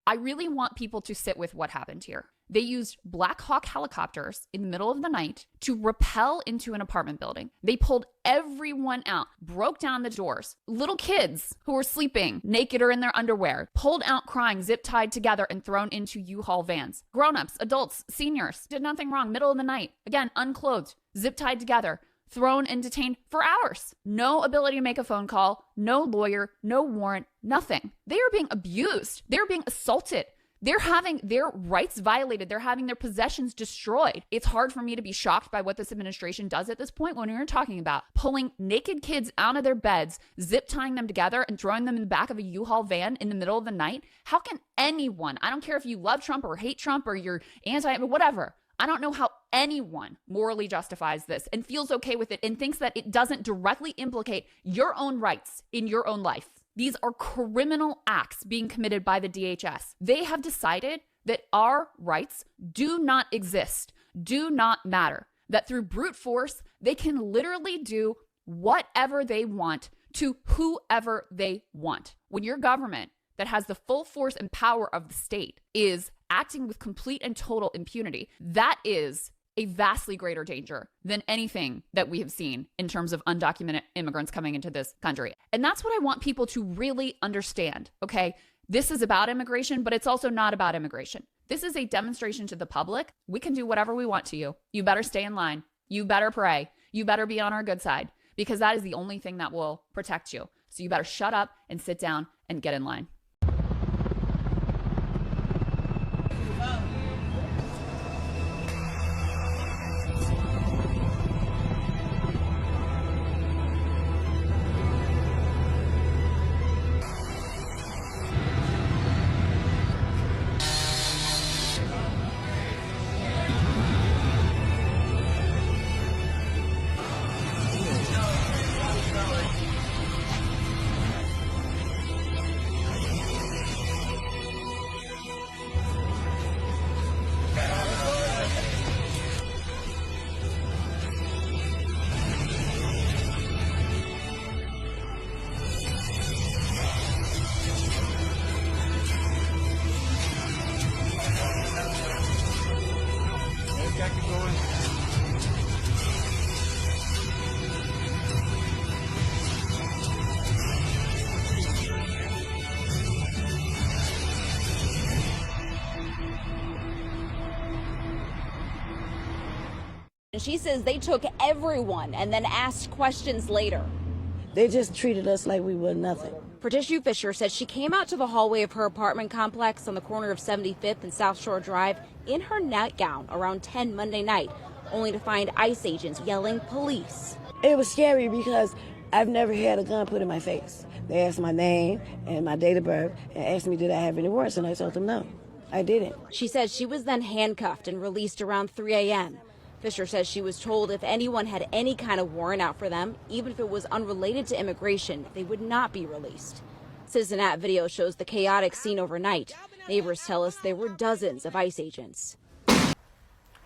I really want people to sit with what happened here. They used Black Hawk helicopters in the middle of the night to rappel into an apartment building. They pulled everyone out, broke down the doors. Little kids who were sleeping naked or in their underwear, pulled out crying, zip-tied together and thrown into U-Haul vans. Grown-ups, adults, seniors, did nothing wrong. Middle of the night, again, unclothed, zip-tied together, thrown and detained for hours. No ability to make a phone call, no lawyer, no warrant, nothing. They are being abused. They're being assaulted. They're having their rights violated. They're having their possessions destroyed. It's hard for me to be shocked by what this administration does at this point when you're talking about pulling naked kids out of their beds, zip tying them together and throwing them in the back of a U-Haul van in the middle of the night. How can anyone, I don't care if you love Trump or hate Trump or you're anti, whatever, I don't know how anyone morally justifies this and feels okay with it and thinks that it doesn't directly implicate your own rights in your own life. These are criminal acts being committed by the DHS. They have decided that our rights do not exist, do not matter, that through brute force, they can literally do whatever they want to whoever they want. When your government that has the full force and power of the state is acting with complete and total impunity, that is a vastly greater danger than anything that we have seen in terms of undocumented immigrants coming into this country. And that's what I want people to really understand, okay? This is about immigration, but it's also not about immigration. This is a demonstration to the public. We can do whatever we want to you. You better stay in line. You better pray. You better be on our good side because that is the only thing that will protect you. So you better shut up and sit down and get in line. And she says they took everyone and then asked questions later. They just treated us like we were nothing. Patricia Fisher says she came out to the hallway of her apartment complex on the corner of 75th and South Shore Drive in her nightgown around 10 Monday night, only to find ICE agents yelling police. It was scary because I've never had a gun put in my face. They asked my name and my date of birth and asked me did I have any warrants, and I told them no, I didn't. She says she was then handcuffed and released around 3 a.m. Fisher says she was told if anyone had any kind of warrant out for them, even if it was unrelated to immigration, they would not be released. Citizen-At video shows the chaotic scene overnight. Neighbors tell us there were dozens of ICE agents.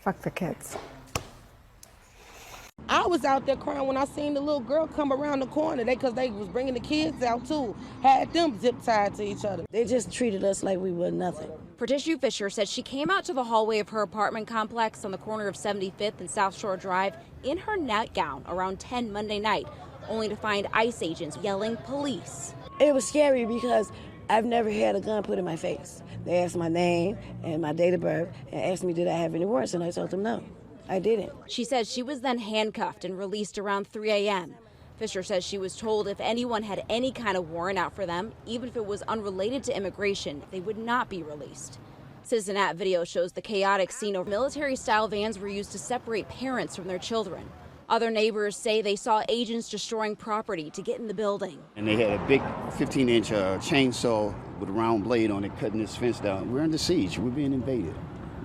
Fuck the kids. I was out there crying when I seen the little girl come around the corner. Because they was bringing the kids out too. Had them zip tied to each other. They just treated us like we were nothing. Patricia Fisher said she came out to the hallway of her apartment complex on the corner of 75th and South Shore Drive in her nightgown around 10 Monday night, only to find ICE agents yelling police. It was scary because I've never had a gun put in my face. They asked my name and my date of birth and asked me did I have any warrants, and I told them no, I didn't. She says she was then handcuffed and released around 3 a.m. Fisher says she was told if anyone had any kind of warrant out for them, even if it was unrelated to immigration, they would not be released. Citizen-At video shows the chaotic scene over military-style vans were used to separate parents from their children. Other neighbors say they saw agents destroying property to get in the building. And they had a big 15-inch chainsaw with a round blade on it cutting this fence down. We're under siege. We're being invaded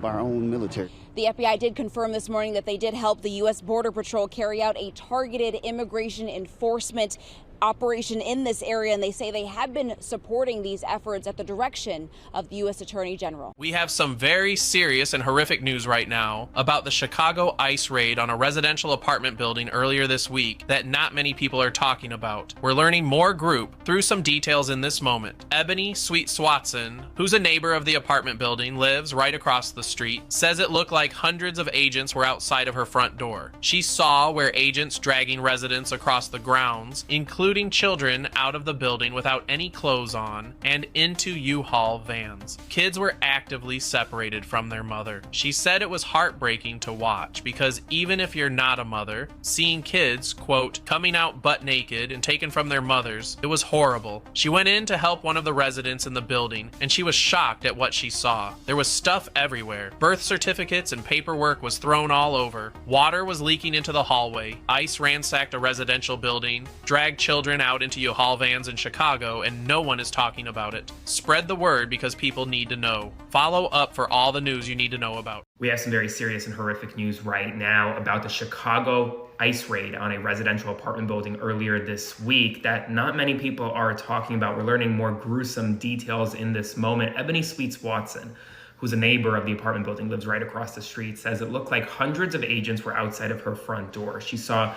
by our own military. The FBI did confirm this morning that they did help the U.S. Border Patrol carry out a targeted immigration enforcement operation in this area, and they say they have been supporting these efforts at the direction of the U.S. Attorney General. We have some very serious and horrific news right now about the Chicago ICE raid on a residential apartment building earlier this week that not many people are talking about. We're learning more group through some details in this moment. Ebony Sweet Swatson, who's a neighbor of the apartment building, lives right across the street, says it looked like hundreds of agents were outside of her front door. She saw where agents dragging residents across the grounds, including children, out of the building without any clothes on and into U-Haul vans. Kids were actively separated from their mother. She said it was heartbreaking to watch because even if you're not a mother, seeing kids, quote, coming out butt naked and taken from their mothers, it was horrible. She went in to help one of the residents in the building and she was shocked at what she saw. There was stuff everywhere. Birth certificates and paperwork was thrown all over. Water was leaking into the hallway. ICE ransacked a residential building, dragged children out into U-Haul vans in Chicago, and no one is talking about it. Spread the word because people need to know. Follow up for all the news you need to know about. We have some very serious and horrific news right now about the Chicago ICE raid on a residential apartment building earlier this week that not many people are talking about. We're learning more gruesome details in this moment. Ebony Sweets Watson, who's a neighbor of the apartment building, lives right across the street, says it looked like hundreds of agents were outside of her front door. She saw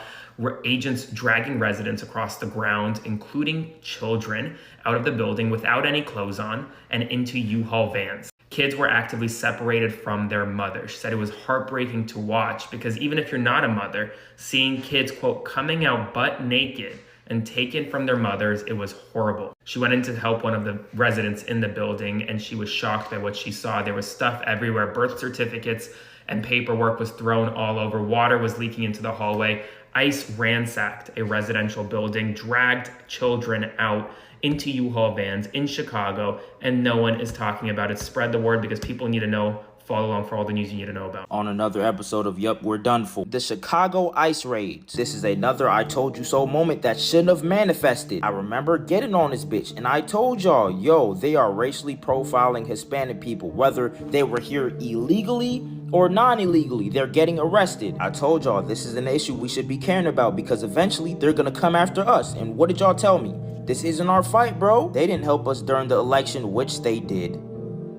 agents dragging residents across the ground, including children, out of the building without any clothes on and into U-Haul vans. Kids were actively separated from their mother. She said it was heartbreaking to watch because even if you're not a mother, seeing kids, quote, coming out butt naked and taken from their mothers, it was horrible. She went in to help one of the residents in the building and she was shocked by what she saw. There was stuff everywhere. Birth certificates and paperwork was thrown all over. Water was leaking into the hallway. ICE ransacked a residential building, dragged children out into U-Haul vans in Chicago, and no one is talking about it. Spread the word because people need to know. Follow along for all the news you need to know about. On another episode of Yup, We're Done For. The Chicago ICE raids. This is another I told you so moment that shouldn't have manifested. I remember getting on this bitch and I told y'all, yo, they are racially profiling Hispanic people, whether they were here illegally or non-illegally. They're getting arrested. I told y'all this is an issue we should be caring about because eventually they're gonna come after us. And what did y'all tell me? This isn't our fight, bro. They didn't help us during the election, which they did.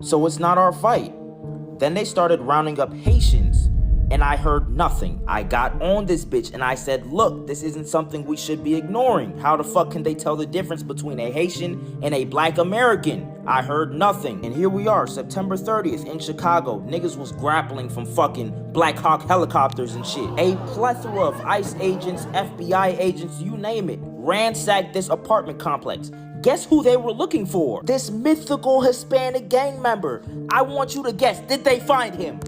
So it's not our fight. Then they started rounding up Haitians, and I heard nothing. I got on this bitch and I said, look, this isn't something we should be ignoring. How the fuck can they tell the difference between a Haitian and a black American? I heard nothing. And here we are, September 30th in Chicago. Niggas was grappling from fucking Black Hawk helicopters and shit. A plethora of ICE agents, FBI agents, you name it, ransacked this apartment complex. Guess who they were looking for? This mythical Hispanic gang member. I want you to guess, did they find him?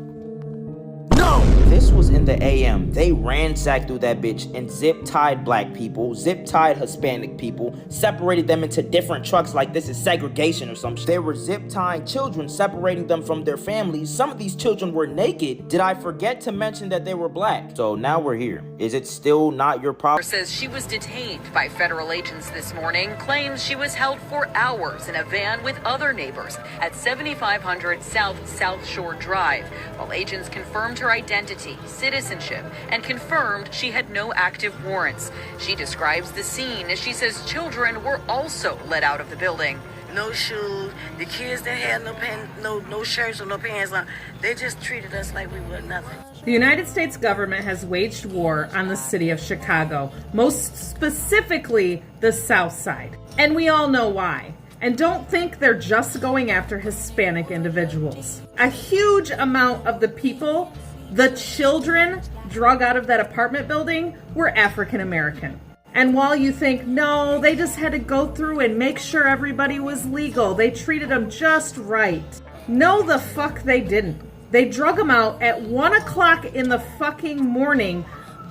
No! This was in the AM. They ransacked through that bitch and zip-tied black people, zip-tied Hispanic people, separated them into different trucks like this is segregation or some shit. They were zip-tying children, separating them from their families. Some of these children were naked. Did I forget to mention that they were black? So now we're here. Is it still not your problem? Says she was detained by federal agents this morning, claims she was held for hours in a van with other neighbors at 7500 South Shore Drive, while agents confirmed her identity, citizenship, and confirmed she had no active warrants. She describes the scene as she says children were also let out of the building. No shoes. The kids that had no shirts or no pants on, they just treated us like we were nothing. The United States government has waged war on the city of Chicago, most specifically the South Side. And we all know why. And don't think they're just going after Hispanic individuals. A huge amount of the people, the children drug out of that apartment building, were African American. And while you think, no, they just had to go through and make sure everybody was legal, they treated them just right. No, the fuck they didn't. They drug them out at 1 o'clock in the fucking morning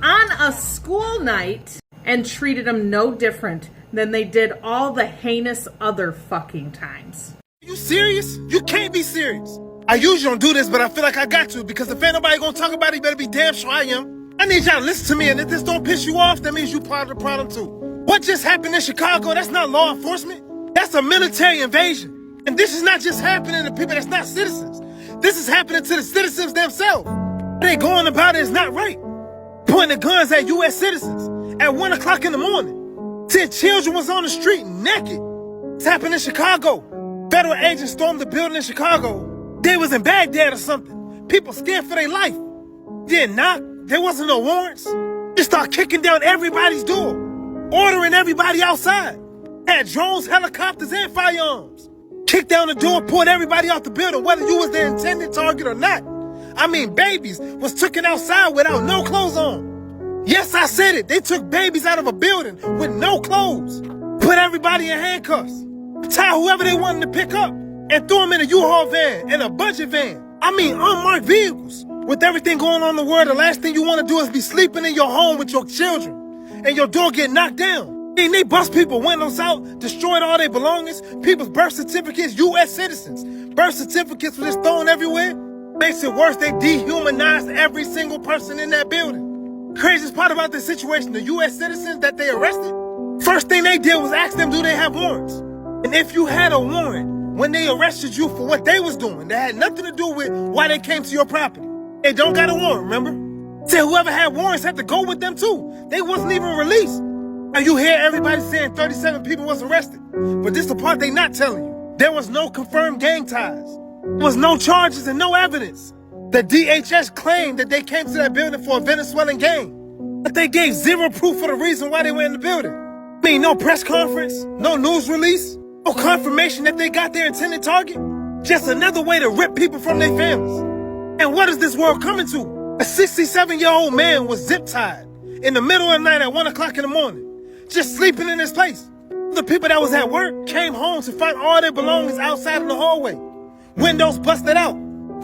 on a school night and treated them no different than they did all the heinous other fucking times. You serious? You can't be serious. I usually don't do this, but I feel like I got to, because if ain't nobody gonna talk about it, you better be damn sure I am. I need y'all to listen to me, and if this don't piss you off, that means you part of the problem too. What just happened in Chicago, that's not law enforcement. That's a military invasion. And this is not just happening to people that's not citizens. This is happening to the citizens themselves. They going about it is not right. Pointing guns at U.S. citizens at 1 o'clock in the morning. Said children was on the street naked. It's happened in Chicago. Federal agents stormed the building in Chicago. They was in Baghdad or something. People scared for their life. Didn't knock. There wasn't no warrants. Just start kicking down everybody's door. Ordering everybody outside. Had drones, helicopters, and firearms. Kicked down the door, pulled everybody out the building, whether you was the intended target or not. I mean, babies was taken outside without no clothes on. Yes, I said it. They took babies out of a building with no clothes. Put everybody in handcuffs. Tie whoever they wanted to pick up and threw them in a U-Haul van and a budget van. I mean, unmarked vehicles. With everything going on in the world, the last thing you want to do is be sleeping in your home with your children and your door get knocked down. I mean, they bust people windows out, destroyed all their belongings, people's birth certificates, U.S. citizens. Birth certificates were just thrown everywhere. Makes it worse, they dehumanized every single person in that building. Craziest part about this situation, the U.S. citizens that they arrested, first thing they did was ask them, do they have warrants? And if you had a warrant, when they arrested you for what they was doing, that had nothing to do with why they came to your property. They don't got a warrant, remember? Say whoever had warrants had to go with them too. They wasn't even released. And you hear everybody saying 37 people was arrested. But this is the part they not telling you. There was no confirmed gang ties. There was no charges and no evidence. The DHS claimed that they came to that building for a Venezuelan gang. But they gave zero proof for the reason why they were in the building. I mean, no press conference, no news release, no confirmation that they got their intended target. Just another way to rip people from their families. And what is this world coming to? A 67-year-old man was zip-tied in the middle of the night at 1 o'clock in the morning, just sleeping in his place. The people that was at work came home to find all their belongings outside in the hallway. Windows busted out.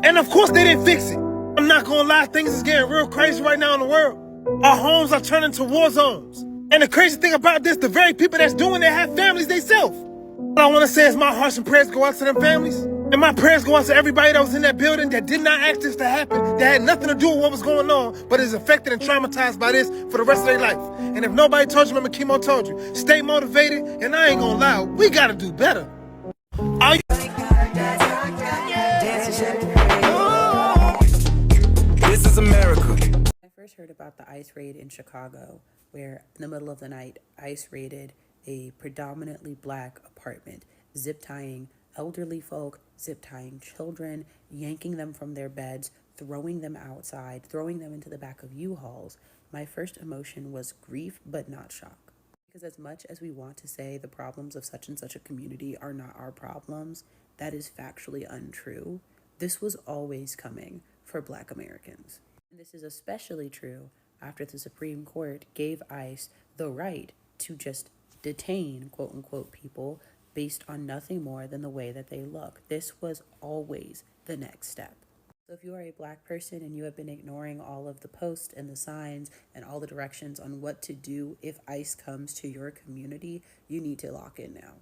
And of course they didn't fix it. I'm not gonna lie, things is getting real crazy right now in the world. Our homes are turning to war zones. And the crazy thing about this, the very people that's doing it have families themselves. What I want to say is my hearts and prayers go out to them families. And my prayers go out to everybody that was in that building that did not ask this to happen, that had nothing to do with what was going on, but is affected and traumatized by this for the rest of their life. And if nobody told you, remember Chemo told you, stay motivated, and I ain't gonna lie, we gotta do better. Are you- This is America. I first heard about the ICE raid in Chicago, where in the middle of the night, ICE raided a predominantly black apartment, zip-tying elderly folk, zip-tying children, yanking them from their beds, throwing them outside, throwing them into the back of U-Hauls. My first emotion was grief, but not shock. Because as much as we want to say the problems of such and such a community are not our problems, that is factually untrue. This was always coming for Black Americans. And this is especially true after the Supreme Court gave ICE the right to just detain, quote unquote, people based on nothing more than the way that they look. This was always the next step. So if you are a Black person and you have been ignoring all of the posts and the signs and all the directions on what to do if ICE comes to your community, you need to lock in now.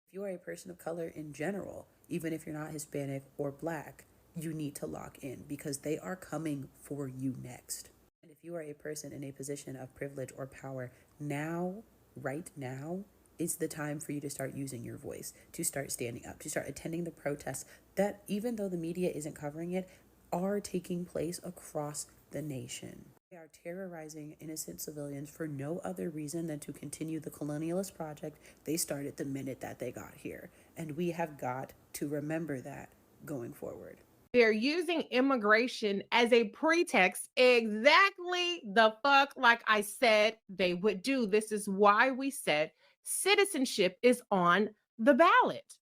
If you are a person of color in general, even if you're not Hispanic or Black, you need to lock in because they are coming for you next. And if you are a person in a position of privilege or power now, right now, is the time for you to start using your voice, to start standing up, to start attending the protests that, even though the media isn't covering it, are taking place across the nation. They are terrorizing innocent civilians for no other reason than to continue the colonialist project they started the minute that they got here. And we have got to remember that going forward. They're using immigration as a pretext, exactly the fuck like I said they would do. This is why we said citizenship is on the ballot.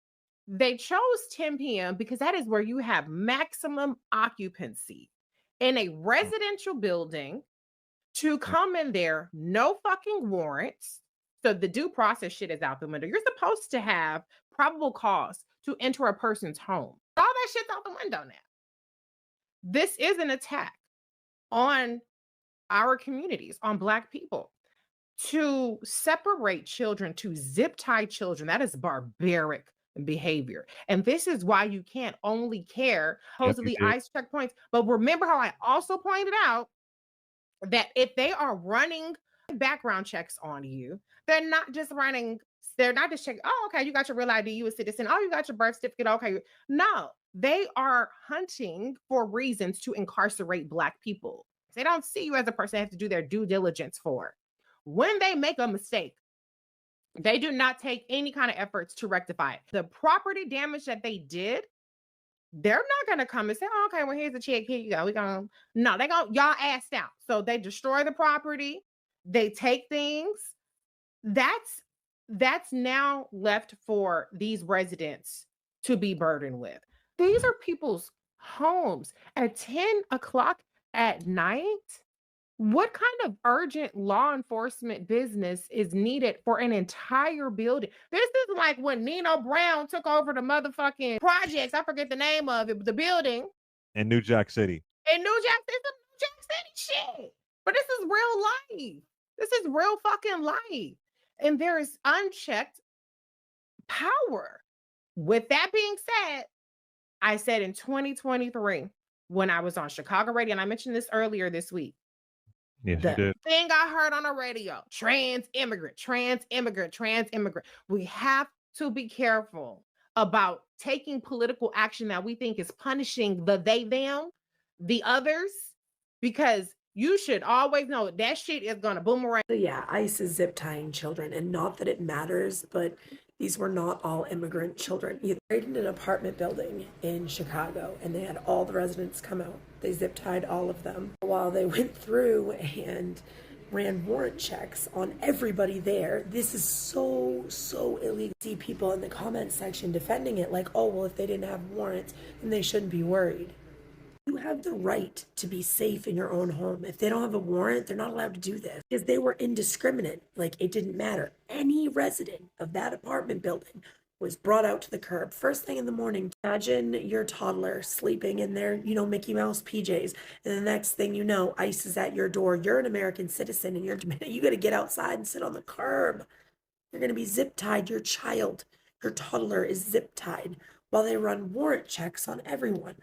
They chose 10 p.m. because that is where you have maximum occupancy in a residential building to come in there, no fucking warrants. So the due process shit is out the window. You're supposed to have probable cause to enter a person's home. All that shit's out the window now. This is an attack on our communities, on Black people. To separate children, to zip tie children, that is barbaric behavior. And this is why you can't only care supposedly ICE checkpoints. But remember how I also pointed out that if they are running background checks on you, they're not just checking, oh, okay, you got your real ID, you a citizen, oh, you got your birth certificate, okay. No, they are hunting for reasons to incarcerate Black people. They don't see you as a person they have to do their due diligence for. When they make a mistake, They do not take any kind of efforts to rectify it. The property damage that they did, they're not going to come and say, oh, okay, well, here's a check. Here you go. No, they go, y'all assed out. So they destroy the property. They take things. That's now left for these residents to be burdened with. These are people's homes at 10 o'clock at night. What kind of urgent law enforcement business is needed for an entire building? This is like when Nino Brown took over the motherfucking projects. I forget the name of it, but the building In New Jack City. in New Jack. It's a New Jack City shit. But this is real life. This is real fucking life. And there is unchecked power. With that being said, I said in 2023, when I was on Chicago radio, and I mentioned this earlier this week, Yes, the you did. thing I heard on the radio, trans immigrant. We have to be careful about taking political action that we think is punishing the they, them, the others, because you should always know that shit is going to boomerang. So yeah, ICE is zip tying children, and not that it matters, but these were not all immigrant children. They raided an apartment building in Chicago, and they had all the residents come out. They zip tied all of them while they went through and ran warrant checks on everybody there. This is so illegal. See people in the comment section defending it like, oh, well, if they didn't have warrants, then they shouldn't be worried. You have the right to be safe in your own home. If they don't have a warrant, they're not allowed to do this because they were indiscriminate. Like, it didn't matter. Any resident of that apartment building was brought out to the curb first thing in the morning. Imagine your toddler sleeping in their, Mickey Mouse PJs. And the next thing you know, ICE is at your door. You're an American citizen and you got to get outside and sit on the curb. You're going to be zip tied. Your child, your toddler is zip tied while they run warrant checks on everyone.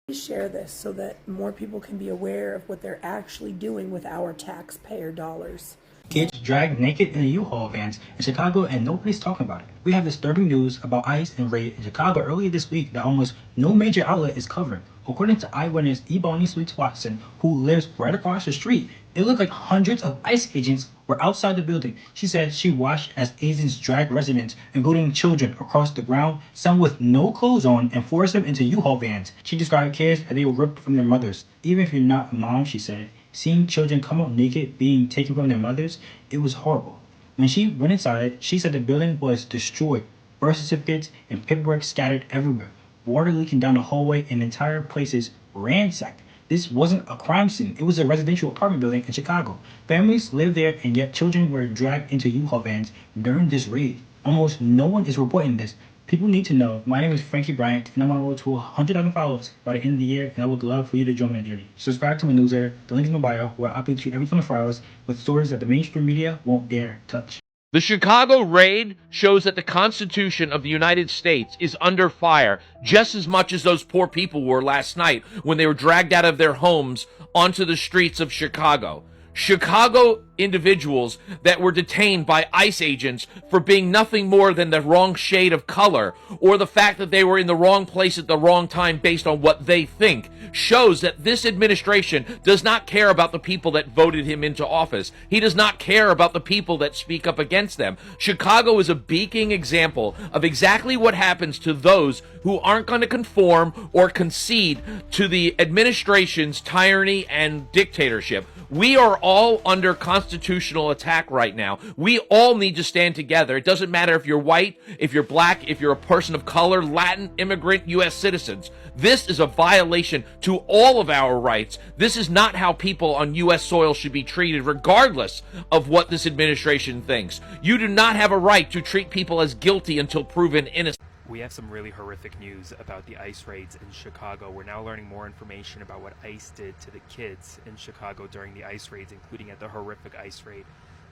Please share this so that more people can be aware of what they're actually doing with our taxpayer dollars. Kids dragged naked in a U-Haul vans in Chicago and nobody's talking about it. We have disturbing news about ICE and raid in Chicago earlier this week that almost no major outlet is covering. According to Eyewitness Ebony Sweets Watson, who lives right across the street, it looked like hundreds of ICE agents were outside the building. She said she watched as agents dragged residents, including children, across the ground, some with no clothes on, and forced them into U-Haul vans. She described kids as they were ripped from their mothers. Even if you're not a mom, she said, seeing children come out naked, being taken from their mothers, it was horrible. When she went inside, she said the building was destroyed, birth certificates and paperwork scattered everywhere, water leaking down the hallway, and entire places ransacked. This wasn't a crime scene. It was a residential apartment building in Chicago. Families lived there, and yet children were dragged into U-Haul vans during this raid. Almost no one is reporting this. People need to know. My name is Frankie Bryant, and I'm on the road to 100,000 followers by the end of the year, and I would love for you to join my journey. Subscribe to my newsletter, the link in my bio, where I update you every 24 hours with stories that the mainstream media won't dare touch. The Chicago raid shows that the Constitution of the United States is under fire just as much as those poor people were last night when they were dragged out of their homes onto the streets of Chicago. Chicago individuals that were detained by ICE agents for being nothing more than the wrong shade of color, or the fact that they were in the wrong place at the wrong time based on what they think, shows that this administration does not care about the people that voted him into office. He does not care about the people that speak up against them. Chicago is a beacon example of exactly what happens to those who aren't going to conform or concede to the administration's tyranny and dictatorship. We are all under constitutional attack right now. We all need to stand together. It doesn't matter if you're white, if you're black, if you're a person of color, Latin, immigrant, U.S. citizens. This is a violation to all of our rights. This is not how people on U.S. soil should be treated, regardless of what this administration thinks. You do not have a right to treat people as guilty until proven innocent. We have some really horrific news about the ICE raids in Chicago. We're now learning more information about what ICE did to the kids in Chicago during the ICE raids, including at the horrific ICE raid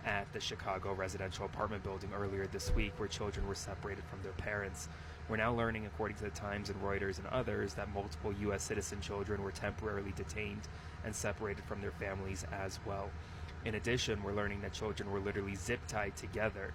at the Chicago residential apartment building earlier this week, where children were separated from their parents. We're now learning, according to the Times and Reuters and others, that multiple U.S. citizen children were temporarily detained and separated from their families as well. In addition, we're learning that children were literally zip-tied together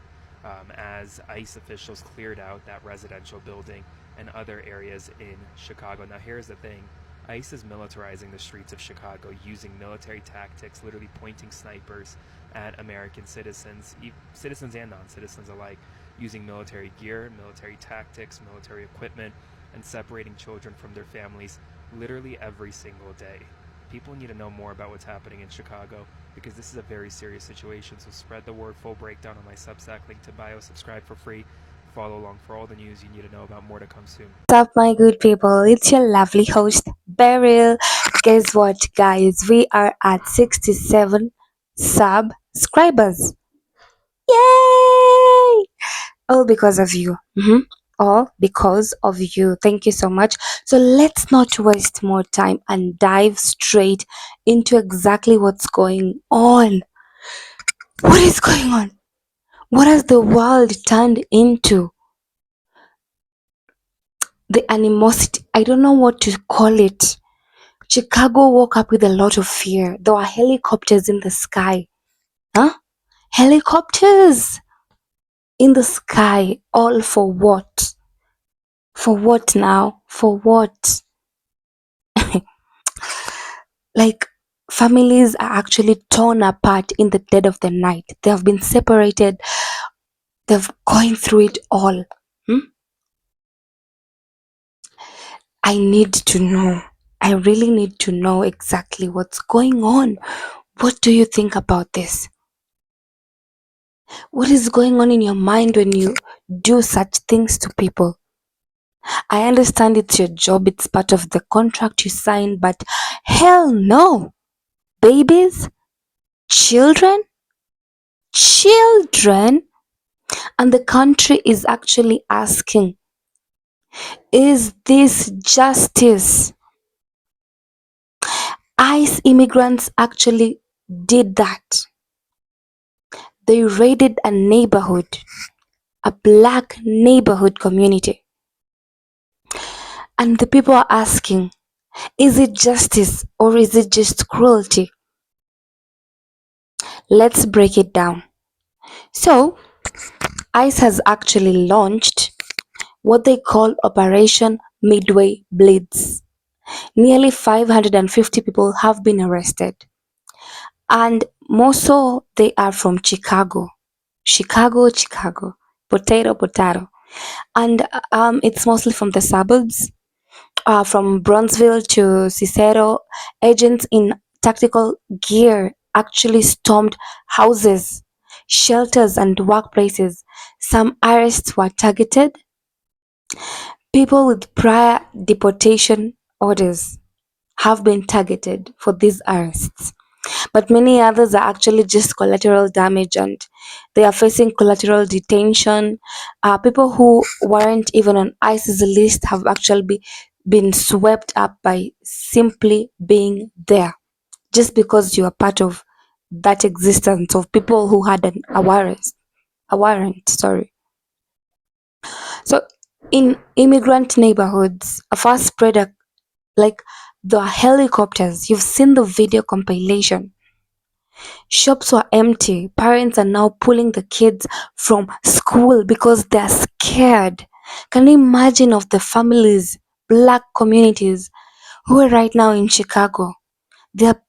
as ICE officials cleared out that residential building and other areas in Chicago. Now, here's the thing. ICE is militarizing the streets of Chicago using military tactics, literally pointing snipers at American citizens, citizens and non-citizens alike, using military gear, military tactics, military equipment, and separating children from their families literally every single day. People need to know more about what's happening in Chicago because this is a very serious situation, so spread the word. Full breakdown on my Substack, link to bio, subscribe for free, follow along for all the news you need to know about. More to come soon. What's up, my good people? It's your lovely host, Beryl. Guess what, guys? We are at 67 subscribers. Yay! All because of you. All because of you. Thank you so much. So let's not waste more time and dive straight into exactly what's going on. What is going on? What has the world turned into? The animosity, I don't know what to call it. Chicago woke up with a lot of fear. There were helicopters in the sky. Helicopters in the sky. All for what? For what now? For what? Like, families are actually torn apart in the dead of the night. They have been separated. They've going through it all. I need to know. I really need to know exactly what's going on. What do you think about this? What is going on in your mind when you do such things to people? I understand it's your job, it's part of the contract you signed, but hell no. Babies? Children? Children? And the country is actually asking, is this justice? ICE immigrants actually did that. They raided a neighborhood, a black neighborhood community. And the people are asking, is it justice or is it just cruelty? Let's break it down. So, ICE has actually launched what they call Operation Midway Blitz. Nearly 550 people have been arrested. And more so, they are from Chicago. Chicago. Potato. And it's mostly from the suburbs. From Bronzeville to Cicero, agents in tactical gear actually stormed houses, shelters, and workplaces. Some arrests were targeted. People with prior deportation orders have been targeted for these arrests. But many others are actually just collateral damage and they are facing collateral detention. People who weren't even on ICE's list have actually been swept up by simply being there. Just because you are part of that existence of people who had a warrant. So in immigrant neighborhoods, a fast spreader like the helicopters, you've seen the video compilation. Shops were empty. Parents are now pulling the kids from school because they're scared. Can you imagine of the families, black communities who are right now in Chicago? They're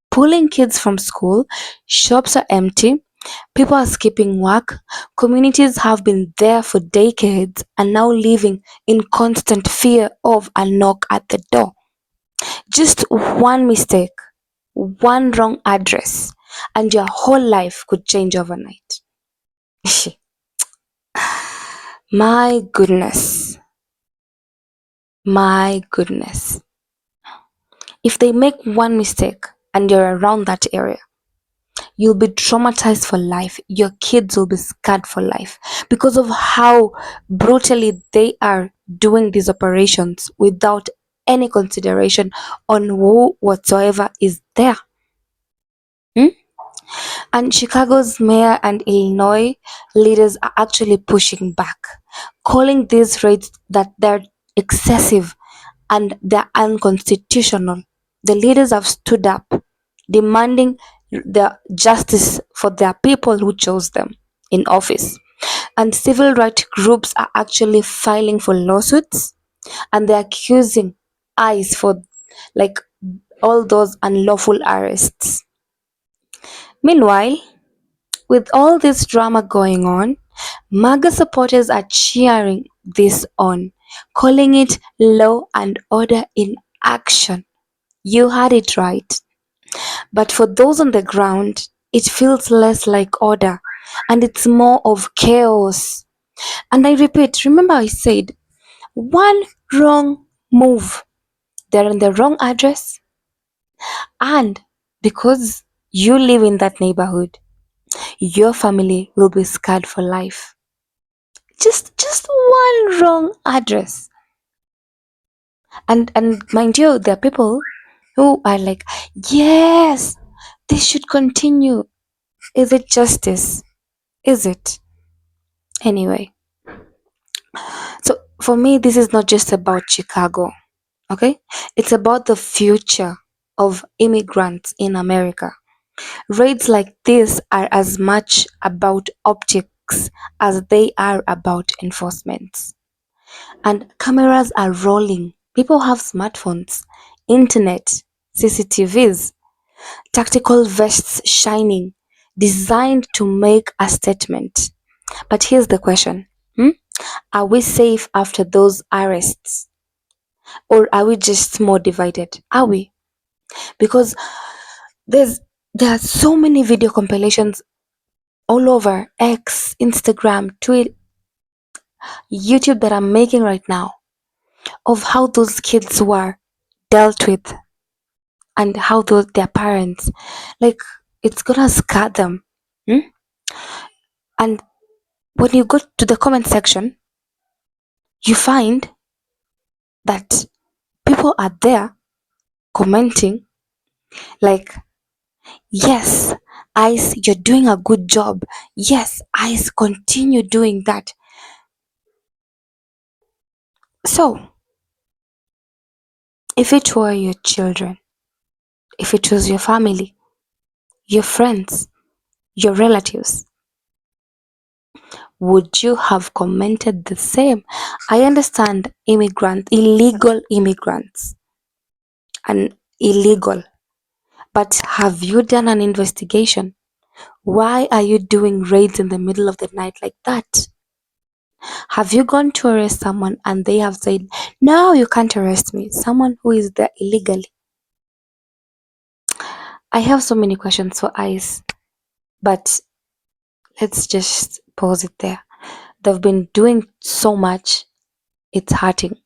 pulling kids from school. Shops are empty. People are skipping work. Communities have been there for decades and now living in constant fear of a knock at the door. Just one mistake, one wrong address, and your whole life could change overnight. My goodness. If they make one mistake and you're around that area, you'll be traumatized for life. Your kids will be scarred for life because of how brutally they are doing these operations without any consideration on who whatsoever is there. And Chicago's mayor and Illinois leaders are actually pushing back, calling these raids that they're excessive and they're unconstitutional. The leaders have stood up, demanding the justice for their people who chose them in office. And civil rights groups are actually filing for lawsuits and they're accusing ICE for like all those unlawful arrests. Meanwhile, with all this drama going on, MAGA supporters are cheering this on, calling it law and order in action. You had it right. But for those on the ground, it feels less like order and it's more of chaos. And I repeat, remember I said, one wrong move, they're in the wrong address, and because you live in that neighborhood, your family will be scarred for life. Just one wrong address. And mind you, there are people who are like, yes, this should continue. Is it justice? Is it? Anyway, so for me, this is not just about Chicago, okay? It's about the future of immigrants in America. Raids like this are as much about optics as they are about enforcement. And cameras are rolling. People have smartphones, internet, CCTVs, tactical vests shining, designed to make a statement. But here's the question. Are we safe after those arrests? Or are we just more divided? Are we? Because there are so many video compilations all over X, Instagram, Twitter, YouTube that I'm making right now of how those kids were dealt with and how their parents, like, it's gonna scar them. And when you go to the comment section, you find that people are there commenting like, yes, ICE, you're doing a good job. Yes, ICE, continue doing that. So, if it were your children, if it was your family, your friends, your relatives, would you have commented the same? I understand illegal immigrants, and illegal, but have you done an investigation? Why are you doing raids in the middle of the night like that? Have you gone to arrest someone and they have said, no, you can't arrest me? Someone who is there illegally. I have so many questions for ICE, but let's just pause it there. They've been doing so much, it's hurting.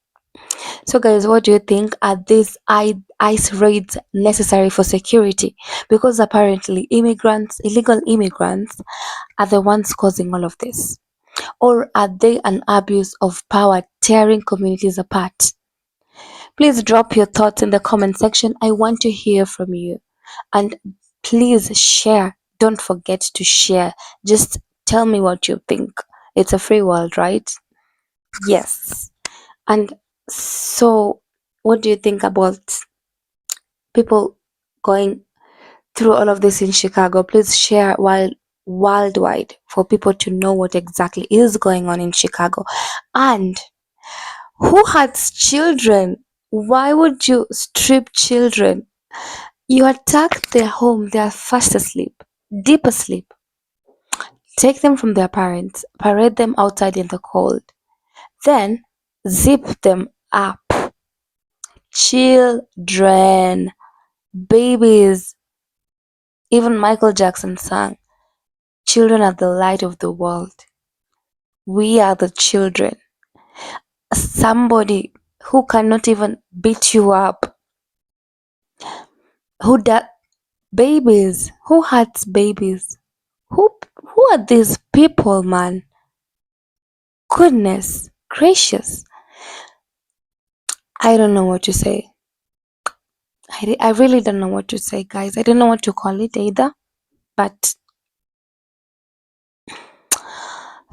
So guys, what do you think? Are these ICE raids necessary for security? Because apparently illegal immigrants are the ones causing all of this. Or are they an abuse of power, tearing communities apart? Please drop your thoughts in the comment section. I want to hear from you. And please share. Don't forget to share. Just tell me what you think. It's a free world, right? Yes. And so, what do you think about people going through all of this in Chicago? Please share worldwide for people to know what exactly is going on in Chicago. And who hurts children? Why would you strip children? You attack their home, they are fast asleep, deep asleep. Take them from their parents, parade them outside in the cold, then zip them up. Children, babies. Even Michael Jackson sang, children are the light of the world. We are the children. Somebody who cannot even beat you up, babies, who hurts babies? Who are these people, man? Goodness gracious. I don't know what to say. I really don't know what to say, guys. I don't know what to call it either. But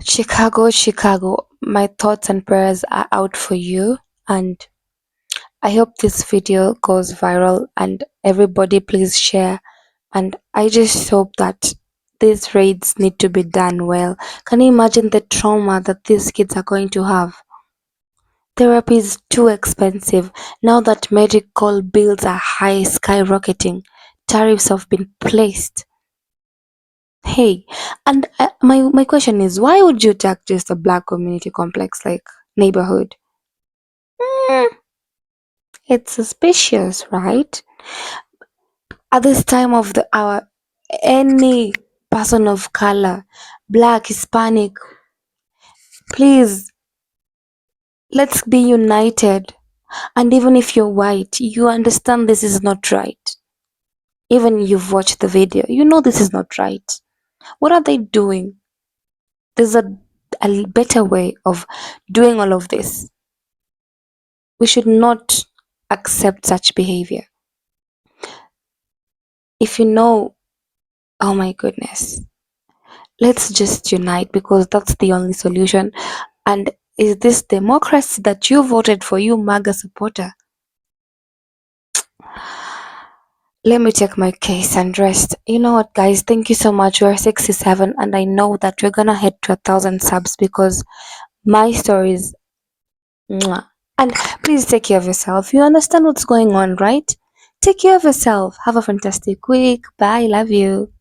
Chicago, my thoughts and prayers are out for you. And I hope this video goes viral and everybody please share. And I just hope that these raids need to be done well. Can you imagine the trauma that these kids are going to have? Therapy is too expensive. Now that medical bills are high, skyrocketing, tariffs have been placed. Hey, and my question is, why would you attack just a black community complex like neighborhood? Mm, it's suspicious, right? At this time of the hour, any person of color, black, Hispanic, please, let's be united. And even if you're white, you understand this is not right. Even you've watched the video, you know this is not right. What are they doing? There's a better way of doing all of this. We should not accept such behavior. If you know, oh my goodness, let's just unite because that's the only solution. And is this democracy that you voted for, you MAGA supporter? Let me check my case and rest. You know what, guys? Thank you so much. We're 67, and I know that we're gonna head to 1,000 subs because my stories. Mwah. And please take care of yourself. You understand what's going on, right? Take care of yourself. Have a fantastic week. Bye. Love you.